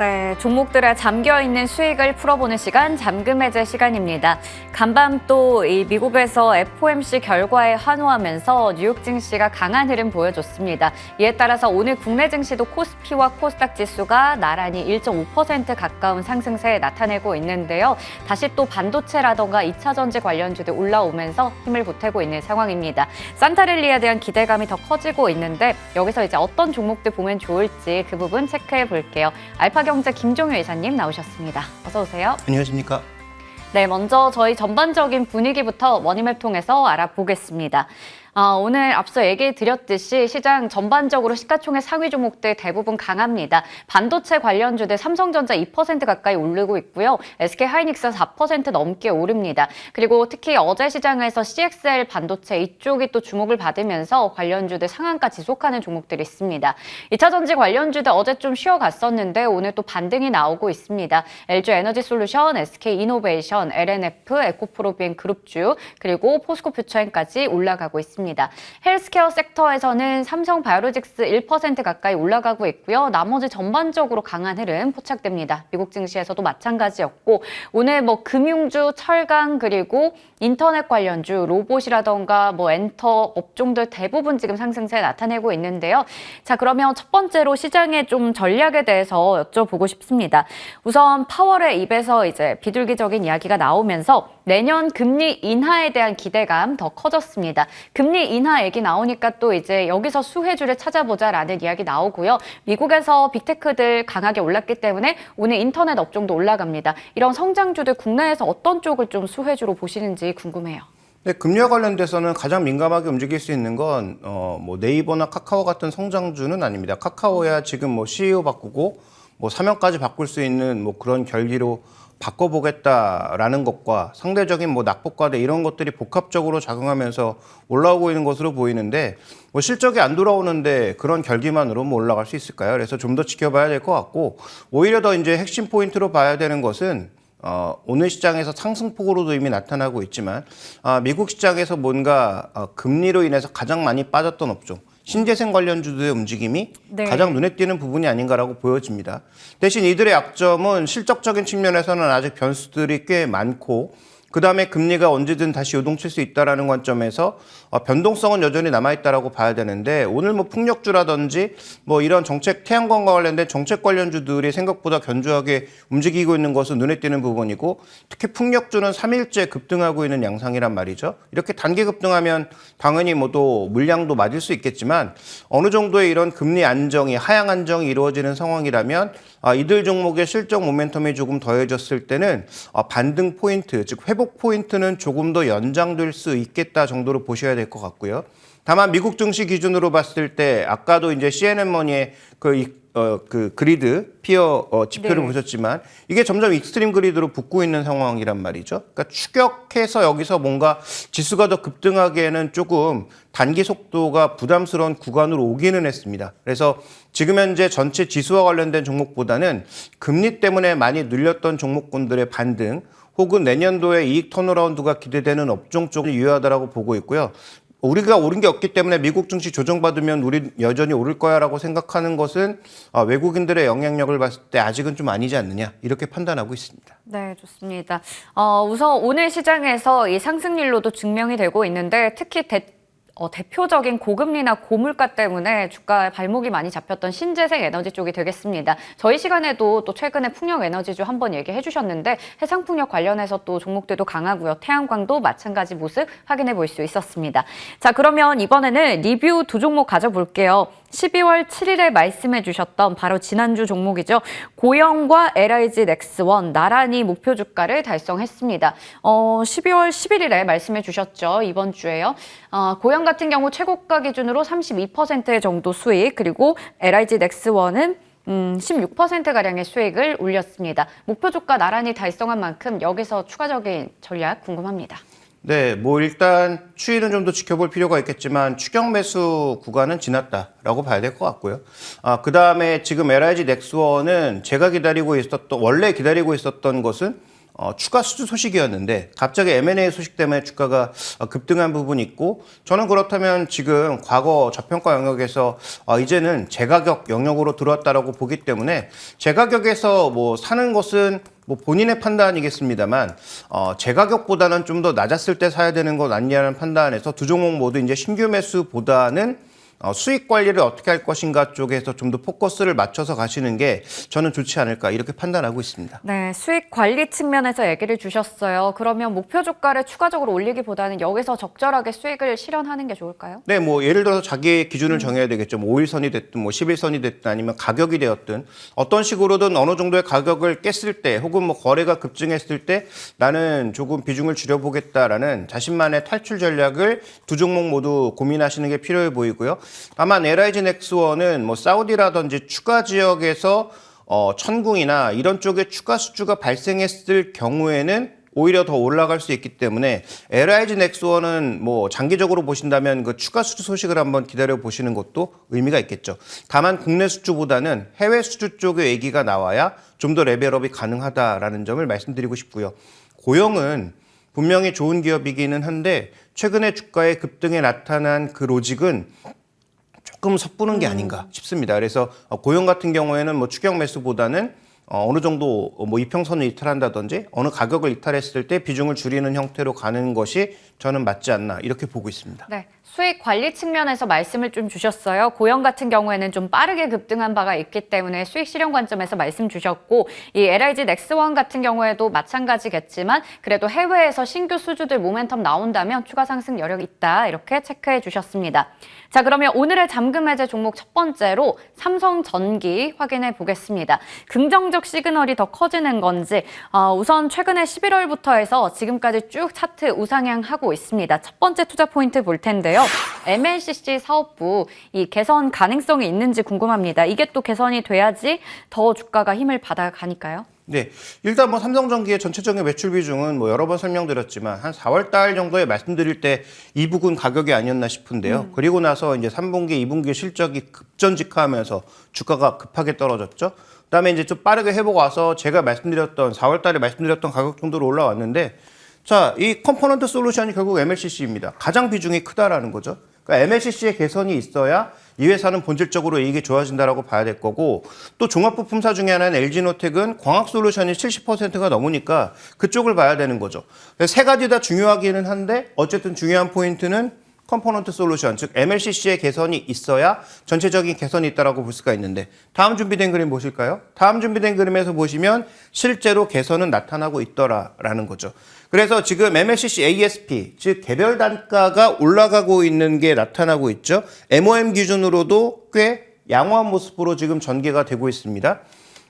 네, 종목들의 잠겨있는 수익을 풀어보는 시간, 잠금 해제 시간입니다. 간밤 또 이 미국에서 FOMC 결과에 환호하면서 뉴욕 증시가 강한 흐름 보여줬습니다. 이에 따라서 오늘 국내 증시도 코스피와 코스닥 지수가 나란히 1.5% 가까운 상승세에 나타내고 있는데요. 다시 또 반도체라던가 2차 전지 관련주들 올라오면서 힘을 보태고 있는 상황입니다. 산타랠리에 대한 기대감이 더 커지고 있는데 여기서 이제 어떤 종목들 보면 좋을지 그 부분 체크해 볼게요. 알파경제 김종효 이사님 나오셨습니다. 어서 오세요. 안녕하십니까. 네, 먼저 저희 전반적인 분위기부터 머니맵 통해서 알아보겠습니다. 오늘 앞서 얘기 드렸듯이 시장 전반적으로 시가총액 상위 종목들 대부분 강합니다. 반도체 관련주들 삼성전자 2% 가까이 오르고 있고요. SK하이닉스 4% 넘게 오릅니다. 그리고 특히 어제 시장에서 CXL 반도체 이쪽이 또 주목을 받으면서 관련주들 상한가 지속하는 종목들이 있습니다. 2차 전지 관련주들 어제 좀 쉬어갔었는데 오늘 또 반등이 나오고 있습니다. LG 에너지솔루션, SK이노베이션, LNF, 에코프로비엔 그룹주, 그리고 포스코 퓨처엔까지 올라가고 있습니다. 헬스케어 섹터에서는 삼성바이오로직스 1% 가까이 올라가고 있고요. 나머지 전반적으로 강한 흐름 포착됩니다. 미국 증시에서도 마찬가지였고 오늘 금융주, 철강 그리고 인터넷 관련주, 로봇이라던가 엔터 업종들 대부분 지금 상승세 나타내고 있는데요. 자, 그러면 첫 번째로 시장의 좀 전략에 대해서 여쭤보고 싶습니다. 우선 파월의 입에서 이제 비둘기적인 이야기가 나오면서 내년 금리 인하에 대한 기대감 더 커졌습니다. 금리 인하 얘기 나오니까 또 이제 여기서 수혜주를 찾아보자라는 이야기 나오고요. 미국에서 빅테크들 강하게 올랐기 때문에 오늘 인터넷 업종도 올라갑니다. 이런 성장주들 국내에서 어떤 쪽을 좀 수혜주로 보시는지 궁금해요. 네, 금리와 관련돼서는 가장 민감하게 움직일 수 있는 건 네이버나 카카오 같은 성장주는 아닙니다. 카카오야 지금 CEO 바꾸고 사명까지 바꿀 수 있는 그런 결기로 바꿔보겠다라는 것과 상대적인 낙폭과대 이런 것들이 복합적으로 작용하면서 올라오고 있는 것으로 보이는데 실적이 안 돌아오는데 그런 결기만으로 올라갈 수 있을까요? 그래서 좀 더 지켜봐야 될 것 같고 오히려 더 이제 핵심 포인트로 봐야 되는 것은 오늘 시장에서 상승폭으로도 이미 나타나고 있지만 미국 시장에서 뭔가 금리로 인해서 가장 많이 빠졌던 업종 신재생 관련주들의 움직임이 가장 눈에 띄는 부분이 아닌가라고 보여집니다. 대신 이들의 약점은 실적적인 측면에서는 아직 변수들이 꽤 많고 그다음에 금리가 언제든 다시 요동칠 수 있다는 관점에서 변동성은 여전히 남아있다고 봐야 되는데 오늘 풍력주라든지 이런 정책, 태양광과 관련된 정책 관련주들이 생각보다 견조하게 움직이고 있는 것은 눈에 띄는 부분이고 특히 풍력주는 3일째 급등하고 있는 양상이란 말이죠. 이렇게 단기 급등하면 당연히 또 물량도 맞을 수 있겠지만 어느 정도의 이런 금리 안정이, 하향 안정이 이루어지는 상황이라면 이들 종목의 실적 모멘텀이 조금 더해졌을 때는 반등 포인트, 즉 회복 포인트는 조금 더 연장될 수 있겠다 정도로 보셔야 될 것 같고요. 다만 미국 증시 기준으로 봤을 때 아까도 이제 CNN 머니의 그 그리드 피어 지표를 보셨지만 이게 점점 익스트림 그리드로 붙고 있는 상황이란 말이죠. 그러니까 추격해서 여기서 뭔가 지수가 더 급등하기에는 조금 단기 속도가 부담스러운 구간으로 오기는 했습니다. 그래서 지금 현재 전체 지수와 관련된 종목보다는 금리 때문에 많이 눌렸던 종목군들의 반등 혹은 내년도에 이익 턴어라운드가 기대되는 업종 쪽이 유효하다고 보고 있고요. 우리가 오른 게 없기 때문에 미국 증시 조정받으면 우리 여전히 오를 거야라고 생각하는 것은 외국인들의 영향력을 봤을 때 아직은 좀 아니지 않느냐 이렇게 판단하고 있습니다. 네, 좋습니다. 우선 오늘 시장에서 이 상승률로도 증명이 되고 있는데 특히 대표적인 고금리나 고물가 때문에 주가에 발목이 많이 잡혔던 신재생 에너지 쪽이 되겠습니다. 저희 시간에도 또 최근에 풍력 에너지주 한번 얘기해 주셨는데 해상풍력 관련해서 또 종목들도 강하고요. 태양광도 마찬가지 모습 확인해 볼 수 있었습니다. 자, 그러면 이번에는 리뷰 두 종목 가져볼게요. 12월 7일에 말씀해 주셨던 바로 지난주 종목이죠. 고영과 LIG 넥스원 나란히 목표 주가를 달성했습니다. 12월 11일에 말씀해 주셨죠. 이번 주에요. 고영 같은 경우 최고가 기준으로 32% 정도 수익, 그리고 LIG 넥스원은 16%가량의 수익을 올렸습니다. 목표 주가 나란히 달성한 만큼 여기서 추가적인 전략 궁금합니다. 네, 일단 추이는 좀 더 지켜볼 필요가 있겠지만 추격 매수 구간은 지났다라고 봐야 될 것 같고요. 그 다음에 지금 LIG 넥스원은 제가 원래 기다리고 있었던 것은 추가 수주 소식이었는데 갑자기 M&A 소식 때문에 주가가 급등한 부분이 있고, 저는 그렇다면 지금 과거 저평가 영역에서 이제는 제가격 영역으로 들어왔다라고 보기 때문에 제가격에서 뭐 사는 것은 뭐 본인의 판단이겠습니다만 제가격보다는 좀 더 낮았을 때 사야 되는 것 아니냐는 판단에서 두 종목 모두 이제 신규 매수보다는 수익 관리를 어떻게 할 것인가 쪽에서 좀 더 포커스를 맞춰서 가시는 게 저는 좋지 않을까 이렇게 판단하고 있습니다. 네, 수익 관리 측면에서 얘기를 주셨어요. 그러면 목표 주가를 추가적으로 올리기보다는 여기서 적절하게 수익을 실현하는 게 좋을까요? 네, 뭐 예를 들어서 자기의 기준을 정해야 되겠죠. 뭐 5일선이 됐든 뭐 10일선이 됐든 아니면 가격이 되었든 어떤 식으로든 어느 정도의 가격을 깼을 때 혹은 뭐 거래가 급증했을 때 나는 조금 비중을 줄여보겠다라는 자신만의 탈출 전략을 두 종목 모두 고민하시는 게 필요해 보이고요. 다만 LIG 넥스원은 뭐 사우디라든지 추가 지역에서 천궁이나 이런 쪽에 추가 수주가 발생했을 경우에는 오히려 더 올라갈 수 있기 때문에 LIG 넥스원은 뭐 장기적으로 보신다면 그 추가 수주 소식을 한번 기다려 보시는 것도 의미가 있겠죠. 다만 국내 수주보다는 해외 수주 쪽의 얘기가 나와야 좀 더 레벨업이 가능하다라는 점을 말씀드리고 싶고요. 고영은 분명히 좋은 기업이기는 한데 최근에 주가의 급등에 나타난 그 로직은 조금 섣부른 게 아닌가 싶습니다. 그래서 고용 같은 경우에는 뭐 추격 매수보다는 어느 정도 뭐 이평선을 이탈한다든지 어느 가격을 이탈했을 때 비중을 줄이는 형태로 가는 것이 저는 맞지 않나 이렇게 보고 있습니다. 네, 수익 관리 측면에서 말씀을 좀 주셨어요. 고영 같은 경우에는 좀 빠르게 급등한 바가 있기 때문에 수익 실현 관점에서 말씀 주셨고, 이 LIG 넥스원 같은 경우에도 마찬가지겠지만 그래도 해외에서 신규 수주들 모멘텀 나온다면 추가 상승 여력 있다 이렇게 체크해 주셨습니다. 자, 그러면 오늘의 잠금 해제 종목 첫 번째로 삼성전기 확인해 보겠습니다. 긍정적 시그널이 더 커지는 건지 우선 최근에 11월부터 해서 지금까지 쭉 차트 우상향하고 있습니다. 첫 번째 투자 포인트 볼 텐데요. MLCC 사업부 이 개선 가능성이 있는지 궁금합니다. 이게 또 개선이 돼야지 더 주가가 힘을 받아가니까요. 네, 일단 뭐 삼성전기의 전체적인 매출 비중은 뭐 여러 번 설명드렸지만 한 4월 달 정도에 말씀드릴 때 이북은 가격이 아니었나 싶은데요. 그리고 나서 이제 3분기, 2분기 실적이 급전직하면서 주가가 급하게 떨어졌죠. 그다음에 이제 좀 빠르게 회복 와서 제가 말씀드렸던 4월 달에 말씀드렸던 가격 정도로 올라왔는데, 자, 이 컴포넌트 솔루션이 결국 MLCC입니다. 가장 비중이 크다라는 거죠. 그러니까 MLCC의 개선이 있어야 이 회사는 본질적으로 이익이 좋아진다라고 봐야 될 거고, 또 종합부품사 중에 하나는 LG노텍은 광학솔루션이 70%가 넘으니까 그쪽을 봐야 되는 거죠. 세 가지 다 중요하기는 한데 어쨌든 중요한 포인트는 컴포넌트 솔루션, 즉 MLCC의 개선이 있어야 전체적인 개선이 있다라고 볼 수가 있는데, 다음 준비된 그림 보실까요? 다음 준비된 그림에서 보시면 실제로 개선은 나타나고 있더라라는 거죠. 그래서 지금 MLCC ASP, 즉 개별 단가가 올라가고 있는 게 나타나고 있죠. MOM 기준으로도 꽤 양호한 모습으로 지금 전개가 되고 있습니다.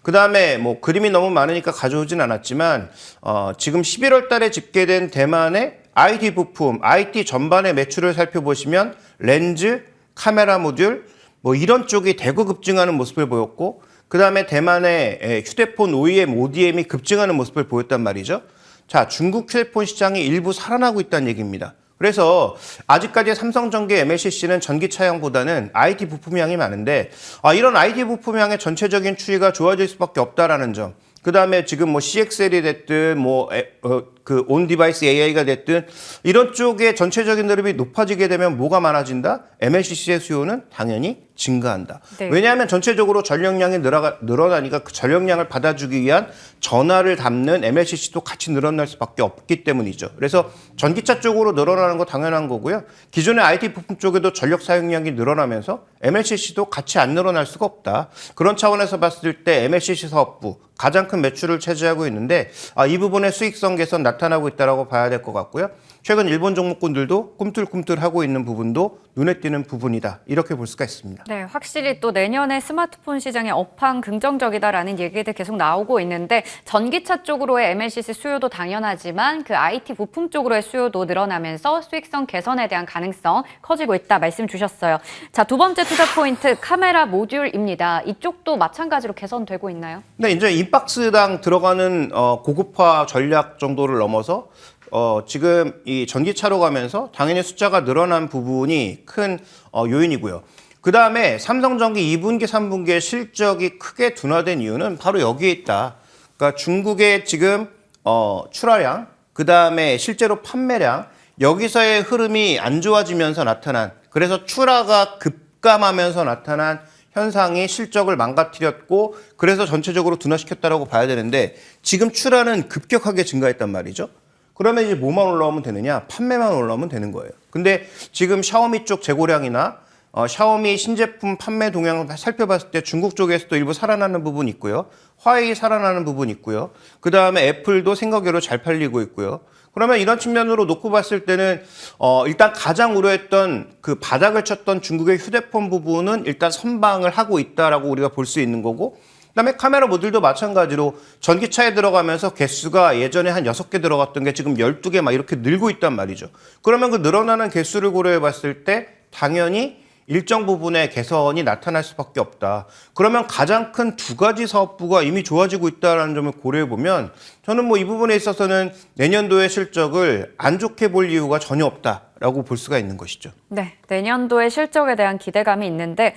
그 다음에 뭐 그림이 너무 많으니까 가져오진 않았지만 지금 11월 달에 집계된 대만의 IT 부품, IT 전반의 매출을 살펴보시면 렌즈, 카메라 모듈 뭐 이런 쪽이 대거 급증하는 모습을 보였고, 그 다음에 대만의 휴대폰 OEM, ODM이 급증하는 모습을 보였단 말이죠. 자, 중국 휴대폰 시장이 일부 살아나고 있다는 얘기입니다. 그래서 아직까지 삼성전기 MLCC는 전기차량보다는 IT 부품량이 많은데 이런 IT 부품량의 전체적인 추이가 좋아질 수밖에 없다라는 점. 그 다음에 지금 뭐 CXL이 됐든 뭐 그 온 디바이스 AI가 됐든 이런 쪽의 전체적인 흐름이 높아지게 되면 뭐가 많아진다? MLCC의 수요는 당연히 증가한다. 네. 왜냐하면 전체적으로 전력량이 늘어나니까 그 전력량을 받아주기 위한 전화를 담는 MLCC도 같이 늘어날 수밖에 없기 때문이죠. 그래서 전기차 쪽으로 늘어나는 거 당연한 거고요. 기존의 IT 부품 쪽에도 전력 사용량이 늘어나면서 MLCC도 같이 안 늘어날 수가 없다. 그런 차원에서 봤을 때 MLCC 사업부 가장 큰 매출을 차지하고 있는데 이 부분의 수익성 개선 나타나고 있다고 봐야 될 것 같고요. 최근 일본 종목군들도 꿈틀꿈틀하고 있는 부분도 눈에 띄는 부분이다. 이렇게 볼 수가 있습니다. 네, 확실히 또 내년에 스마트폰 시장의 업황 긍정적이다라는 얘기들 계속 나오고 있는데 전기차 쪽으로의 MLCC 수요도 당연하지만 그 IT 부품 쪽으로의 수요도 늘어나면서 수익성 개선에 대한 가능성 커지고 있다 말씀 주셨어요. 자, 두 번째 투자 포인트 카메라 모듈입니다. 이쪽도 마찬가지로 개선되고 있나요? 네, 이제 인박스당 들어가는 고급화 전략 정도를 넘어서 지금 이 전기차로 가면서 당연히 숫자가 늘어난 부분이 큰 요인이고요. 그 다음에 삼성전기 2분기, 3분기의 실적이 크게 둔화된 이유는 바로 여기에 있다. 그러니까 중국의 지금 출하량, 그 다음에 실제로 판매량, 여기서의 흐름이 안 좋아지면서 나타난, 그래서 출하가 급감하면서 나타난 현상이 실적을 망가뜨렸고, 그래서 전체적으로 둔화시켰다라고 봐야 되는데, 지금 출하는 급격하게 증가했단 말이죠. 그러면 이제 뭐만 올라오면 되느냐? 판매만 올라오면 되는 거예요. 근데 지금 샤오미 쪽 재고량이나 샤오미 신제품 판매 동향을 살펴봤을 때 중국 쪽에서도 일부 살아나는 부분이 있고요. 화웨이 살아나는 부분이 있고요. 그 다음에 애플도 생각외로 잘 팔리고 있고요. 그러면 이런 측면으로 놓고 봤을 때는 일단 가장 우려했던 그 바닥을 쳤던 중국의 휴대폰 부분은 일단 선방을 하고 있다라고 우리가 볼 수 있는 거고, 그다음에 카메라 모듈도 마찬가지로 전기차에 들어가면서 개수가 예전에 한 6개 들어갔던 게 지금 12개 막 이렇게 늘고 있단 말이죠. 그러면 그 늘어나는 개수를 고려해 봤을 때 당연히 일정 부분의 개선이 나타날 수밖에 없다. 그러면 가장 큰 두 가지 사업부가 이미 좋아지고 있다는 점을 고려해 보면 저는 뭐 이 부분에 있어서는 내년도의 실적을 안 좋게 볼 이유가 전혀 없다라고 볼 수가 있는 것이죠. 네, 내년도의 실적에 대한 기대감이 있는데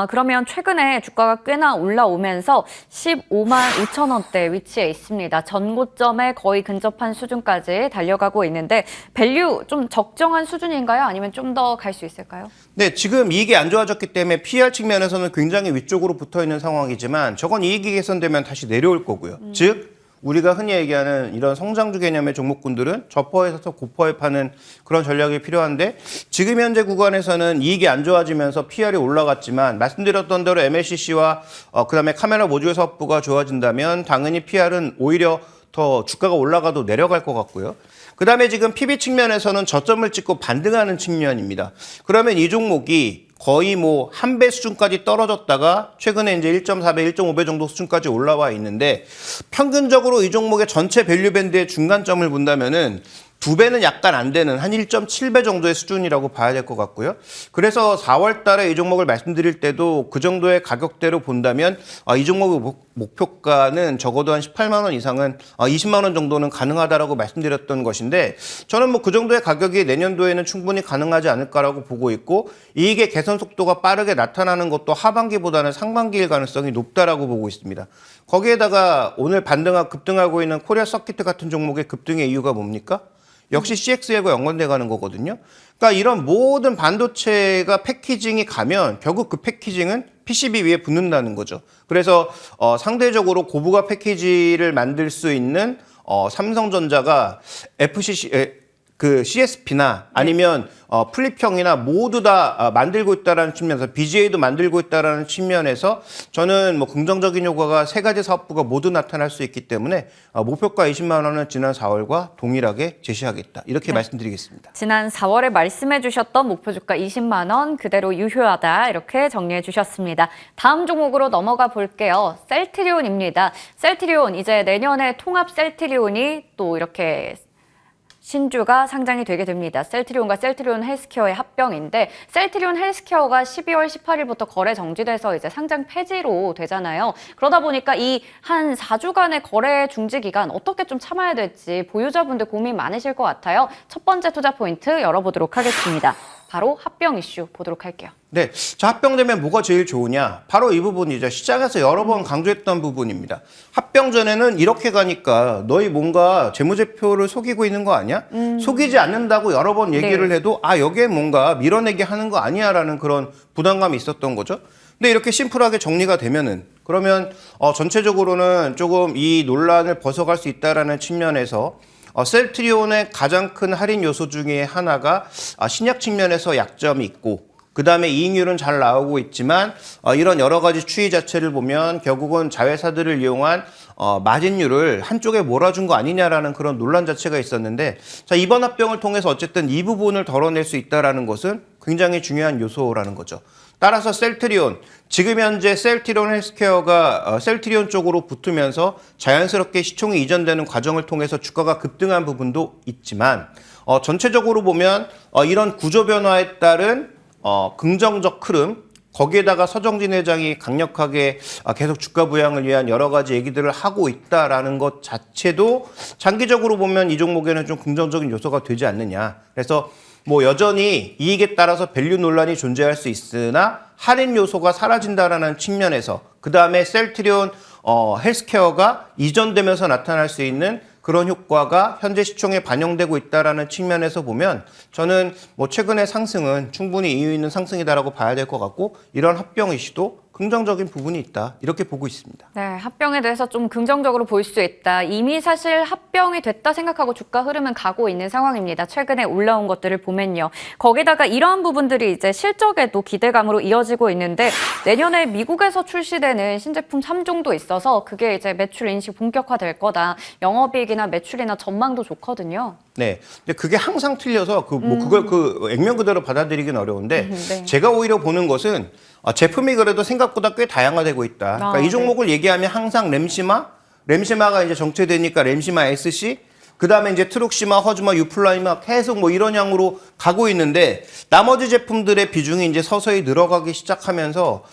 그러면 최근에 주가가 꽤나 올라오면서 15만 5천 원대 위치에 있습니다. 전고점에 거의 근접한 수준까지 달려가고 있는데 밸류 좀 적정한 수준인가요? 아니면 좀 더 갈 수 있을까요? 네, 지금 이익이 안 좋아졌기 때문에 PR 측면에서는 굉장히 위쪽으로 붙어 있는 상황이지만 저건 이익이 개선되면 다시 내려올 거고요. 즉 우리가 흔히 얘기하는 이런 성장주 개념의 종목군들은 저퍼에서 고퍼에 파는 그런 전략이 필요한데, 지금 현재 구간에서는 이익이 안 좋아지면서 PR이 올라갔지만 말씀드렸던 대로 MLCC와 그다음에 카메라 모듈 사업부가 좋아진다면 당연히 PR은 오히려 더 주가가 올라가도 내려갈 것 같고요. 그다음에 지금 PB 측면에서는 저점을 찍고 반등하는 측면입니다. 그러면 이 종목이 거의 뭐 한 배 수준까지 떨어졌다가 최근에 이제 1.4배, 1.5배 정도 수준까지 올라와 있는데, 평균적으로 이 종목의 전체 밸류 밴드의 중간점을 본다면은 2배는 약간 안 되는 한 1.7배 정도의 수준이라고 봐야 될 것 같고요. 그래서 4월 달에 이 종목을 말씀드릴 때도 그 정도의 가격대로 본다면 이 종목의 목표가는 적어도 한 18만 원 이상은 20만 원 정도는 가능하다라고 말씀드렸던 것인데, 저는 뭐 그 정도의 가격이 내년도에는 충분히 가능하지 않을까라고 보고 있고, 이익의 개선 속도가 빠르게 나타나는 것도 하반기보다는 상반기일 가능성이 높다라고 보고 있습니다. 거기에다가 오늘 급등하고 있는 코리아 서킷 같은 종목의 급등의 이유가 뭡니까? 역시 CXL과 연관돼 가는 거거든요. 그러니까 이런 모든 반도체가 패키징이 가면 결국 그 패키징은 PCB 위에 붙는다는 거죠. 그래서 상대적으로 고부가 패키지를 만들 수 있는 삼성전자가 CSP나 아니면 플립형이나 모두 다 만들고 있다라는 측면에서, BGA도 만들고 있다라는 측면에서 저는 뭐 긍정적인 효과가 세 가지 사업부가 모두 나타날 수 있기 때문에 목표가 20만 원은 지난 4월과 동일하게 제시하겠다, 이렇게 말씀드리겠습니다. 지난 4월에 말씀해 주셨던 목표 주가 20만 원 그대로 유효하다, 이렇게 정리해 주셨습니다. 다음 종목으로 넘어가 볼게요. 셀트리온입니다. 셀트리온, 이제 내년에 통합 셀트리온이 또 이렇게 신주가 상장이 되게 됩니다. 셀트리온과 셀트리온 헬스케어의 합병인데, 셀트리온 헬스케어가 12월 18일부터 거래 정지돼서 이제 상장 폐지로 되잖아요. 그러다 보니까 이 한 4주간의 거래 중지 기간 어떻게 좀 참아야 될지 보유자분들 고민 많으실 것 같아요. 첫 번째 투자 포인트 열어보도록 하겠습니다. 바로 합병 이슈 보도록 할게요. 네, 자, 합병되면 뭐가 제일 좋으냐? 바로 이 부분이죠. 시장에서 여러 번 강조했던 부분입니다. 합병 전에는 이렇게 가니까 너희 뭔가 재무제표를 속이고 있는 거 아니야? 속이지 않는다고 여러 번 얘기를 해도 여기에 뭔가 밀어내게 하는 거 아니야? 라는 그런 부담감이 있었던 거죠. 근데 이렇게 심플하게 정리가 되면은, 그러면 전체적으로는 조금 이 논란을 벗어갈 수 있다라는 측면에서 셀트리온의 가장 큰 할인 요소 중에 하나가 신약 측면에서 약점이 있고, 그 다음에 이익률은 잘 나오고 있지만 이런 여러 가지 추이 자체를 보면 결국은 자회사들을 이용한 마진율을 한쪽에 몰아준 거 아니냐라는 그런 논란 자체가 있었는데, 자, 이번 합병을 통해서 어쨌든 이 부분을 덜어낼 수 있다라는 것은 굉장히 중요한 요소라는 거죠. 따라서 셀트리온, 지금 현재 셀트리온 헬스케어가 셀트리온 쪽으로 붙으면서 자연스럽게 시총이 이전되는 과정을 통해서 주가가 급등한 부분도 있지만, 전체적으로 보면 이런 구조 변화에 따른 긍정적 흐름, 거기에다가 서정진 회장이 강력하게 계속 주가 부양을 위한 여러 가지 얘기들을 하고 있다라는 것 자체도 장기적으로 보면 이 종목에는 좀 긍정적인 요소가 되지 않느냐. 그래서 뭐 여전히 이익에 따라서 밸류 논란이 존재할 수 있으나 할인 요소가 사라진다라는 측면에서, 그 다음에 셀트리온 헬스케어가 이전되면서 나타날 수 있는 그런 효과가 현재 시총에 반영되고 있다라는 측면에서 보면 저는 뭐 최근의 상승은 충분히 이유 있는 상승이다라고 봐야 될 것 같고 이런 합병 이슈도 긍정적인 부분이 있다 이렇게 보고 있습니다. 네, 합병에 대해서 좀 긍정적으로 볼 수 있다. 이미 사실 합병이 됐다 생각하고 주가 흐름은 가고 있는 상황입니다. 최근에 올라온 것들을 보면요. 거기다가 이러한 부분들이 이제 실적에도 기대감으로 이어지고 있는데 내년에 미국에서 출시되는 신제품 3종도 있어서 그게 이제 매출 인식 본격화될 거다. 영업이익이나 매출이나 전망도 좋거든요. 네. 근데 그게 항상 틀려서 그걸 액면 그대로 받아들이긴 어려운데 네. 제가 오히려 보는 것은 제품이 그래도 생각보다 꽤 다양화되고 있다. 그러니까 이 종목을 얘기하면 항상 램시마가 이제 정체되니까 램시마 SC, 그 다음에 이제 트룩시마, 허즈마, 유플라이마 계속 뭐 이런 양으로 가고 있는데 나머지 제품들의 비중이 이제 서서히 늘어가기 시작하면서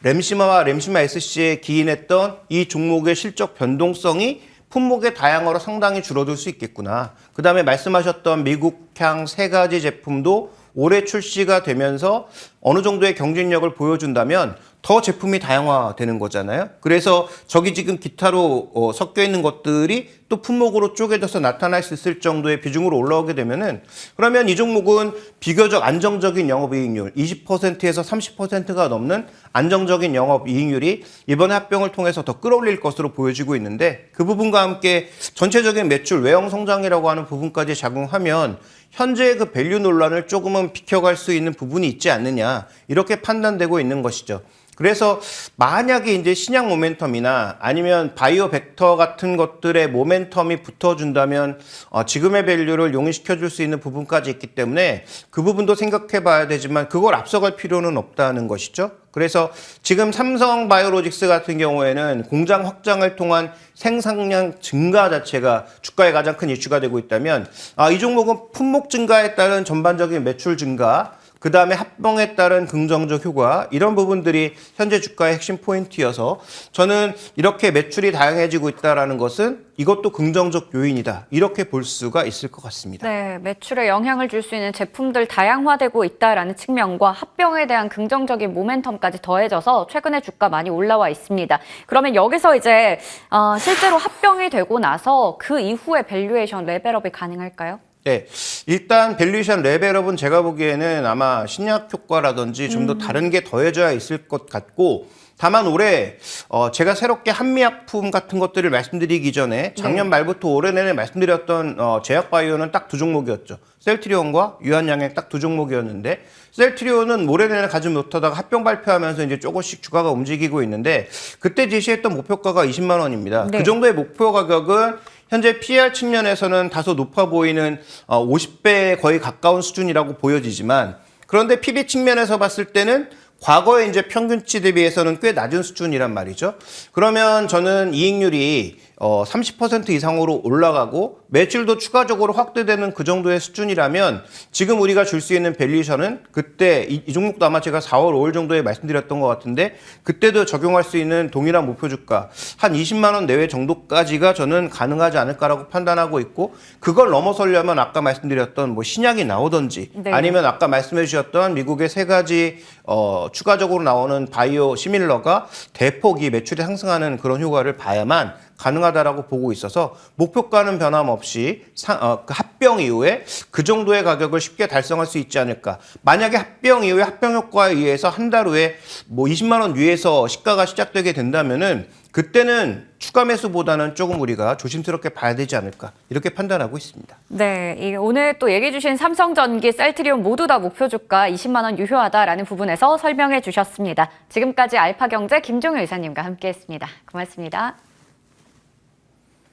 램시마와 램시마 SC에 기인했던 이 종목의 실적 변동성이 품목의 다양화로 상당히 줄어들 수 있겠구나. 그 다음에 말씀하셨던 미국향 3가지 제품도 올해 출시가 되면서 어느 정도의 경쟁력을 보여준다면 더 제품이 다양화되는 거잖아요. 그래서 저기 지금 기타로 섞여 있는 것들이 또 품목으로 쪼개져서 나타날 수 있을 정도의 비중으로 올라오게 되면은 그러면 이 종목은 비교적 안정적인 영업이익률 20%에서 30%가 넘는 안정적인 영업이익률이 이번 합병을 통해서 더 끌어올릴 것으로 보여지고 있는데 그 부분과 함께 전체적인 매출 외형 성장이라고 하는 부분까지 작용하면 현재의 그 밸류 논란을 조금은 비켜갈 수 있는 부분이 있지 않느냐 이렇게 판단되고 있는 것이죠. 그래서 만약에 이제 신약 모멘텀이나 아니면 바이오 벡터 같은 것들의 모멘텀이 붙어준다면 지금의 밸류를 용인시켜 줄 수 있는 부분까지 있기 때문에 그 부분도 생각해 봐야 되지만 그걸 앞서갈 필요는 없다는 것이죠. 그래서 지금 삼성바이오로직스 같은 경우에는 공장 확장을 통한 생산량 증가 자체가 주가의 가장 큰 이슈가 되고 있다면 이 종목은 품목 증가에 따른 전반적인 매출 증가 그 다음에 합병에 따른 긍정적 효과 이런 부분들이 현재 주가의 핵심 포인트여서 저는 이렇게 매출이 다양해지고 있다는 것은 이것도 긍정적 요인이다 이렇게 볼 수가 있을 것 같습니다. 네, 매출에 영향을 줄 수 있는 제품들 다양화되고 있다라는 측면과 합병에 대한 긍정적인 모멘텀까지 더해져서 최근에 주가 많이 올라와 있습니다. 그러면 여기서 이제 실제로 합병이 되고 나서 그 이후에 밸류에이션 레벨업이 가능할까요? 네, 일단 밸류에이션 레벨업은 제가 보기에는 아마 신약 효과라든지 좀 더 다른 게 더해져야 있을 것 같고 다만 올해 제가 새롭게 한미약품 같은 것들을 말씀드리기 전에 작년 말부터 올해 내내 말씀드렸던 제약바이오는 딱 두 종목이었죠. 셀트리온과 유한양행 딱 두 종목이었는데 셀트리온은 올해 내내 가지 못하다가 합병 발표하면서 이제 조금씩 주가가 움직이고 있는데 그때 제시했던 목표가가 20만 원입니다. 네. 그 정도의 목표 가격은 현재 PER 측면에서는 다소 높아 보이는 50배에 거의 가까운 수준이라고 보여지지만 그런데 PB 측면에서 봤을 때는 과거의 이제 평균치 대비해서는 꽤 낮은 수준이란 말이죠. 그러면 저는 이익률이 30% 이상으로 올라가고 매출도 추가적으로 확대되는 그 정도의 수준이라면 지금 우리가 줄 수 있는 밸류에이션은 그때 이 종목도 아마 제가 4월, 5월 정도에 말씀드렸던 것 같은데 그때도 적용할 수 있는 동일한 목표 주가 한 20만 원 내외 정도까지가 저는 가능하지 않을까라고 판단하고 있고 그걸 넘어서려면 아까 말씀드렸던 뭐 신약이 나오든지 네. 아니면 아까 말씀해 주셨던 미국의 3가지 추가적으로 나오는 바이오 시밀러가 대폭 이 매출이 상승하는 그런 효과를 봐야만 가능하다라고 보고 있어서 목표가는 변함없이 그 합병 이후에 그 정도의 가격을 쉽게 달성할 수 있지 않을까. 만약에 합병 이후에 합병 효과에 의해서 한 달 후에 뭐 20만 원 위에서 시가가 시작되게 된다면은 그때는 추가 매수보다는 조금 우리가 조심스럽게 봐야 되지 않을까 이렇게 판단하고 있습니다. 네, 오늘 또 얘기해 주신 삼성전기, 셀트리온 모두 다 목표 주가 20만 원 유효하다라는 부분에서 설명해 주셨습니다. 지금까지 알파경제 김종효 이사님과 함께했습니다. 고맙습니다.